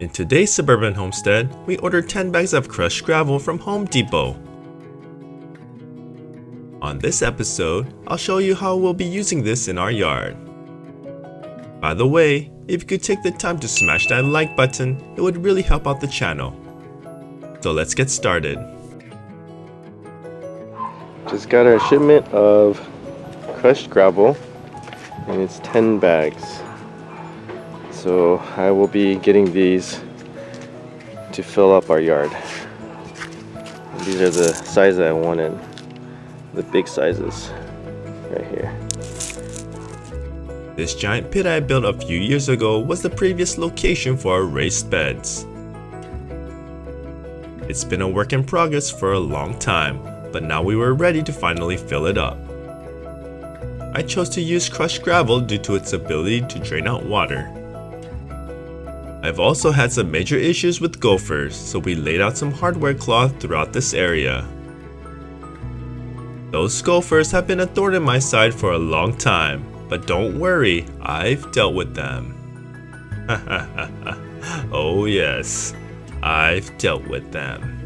In today's Suburban Homestead, we ordered 10 bags of crushed gravel from Home Depot. On this episode, I'll show you how we'll be using this in our yard. By the way, if you could take the time to smash that like button, it would really help out the channel. So let's get started. Just got our shipment of crushed gravel, and it's 10 bags. So I will be getting these to fill up our yard. These are the size that I wanted, the big sizes right here. This giant pit I built a few years ago was the previous location for our raised beds. It's been a work in progress for a long time, but now we were ready to finally fill it up. I chose to use crushed gravel due to its ability to drain out water. I've also had some major issues with gophers, so we laid out some hardware cloth throughout this area. Those gophers have been a thorn in my side for a long time, but don't worry, I've dealt with them. Oh yes, I've dealt with them.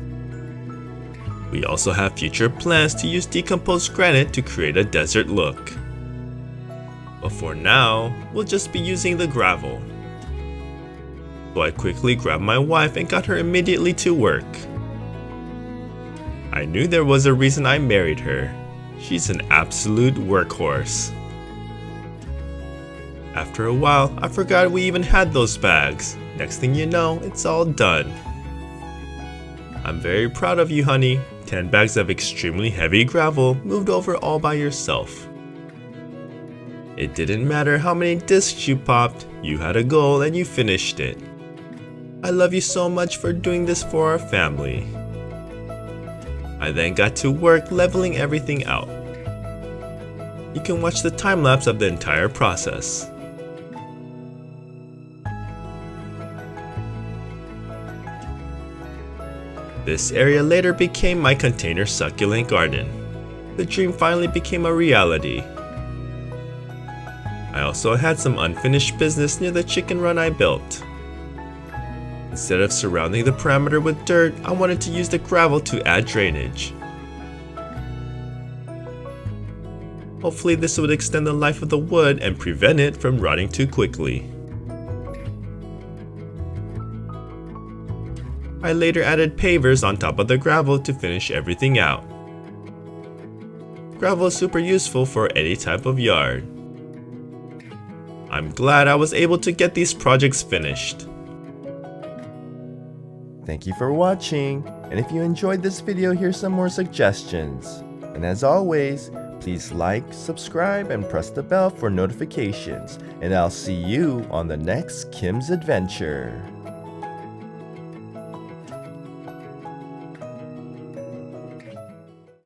We also have future plans to use decomposed granite to create a desert look. But for now, we'll just be using the gravel. So I quickly grabbed my wife and got her immediately to work. I knew there was a reason I married her. She's an absolute workhorse. After a while, I forgot we even had those bags. Next thing you know, it's all done. I'm very proud of you, honey. 10 bags of extremely heavy gravel moved over all by yourself. It didn't matter how many discs you popped, you had a goal and you finished it. I love you so much for doing this for our family. I then got to work leveling everything out. You can watch the time lapse of the entire process. This area later became my container succulent garden. The dream finally became a reality. I also had some unfinished business near the chicken run I built. Instead of surrounding the perimeter with dirt, I wanted to use the gravel to add drainage. Hopefully this would extend the life of the wood and prevent it from rotting too quickly. I later added pavers on top of the gravel to finish everything out. Gravel is super useful for any type of yard. I'm glad I was able to get these projects finished. Thank you for watching, and if you enjoyed this video, here's some more suggestions. And as always, please like, subscribe, and press the bell for notifications, and I'll see you on the next Kim's Adventure.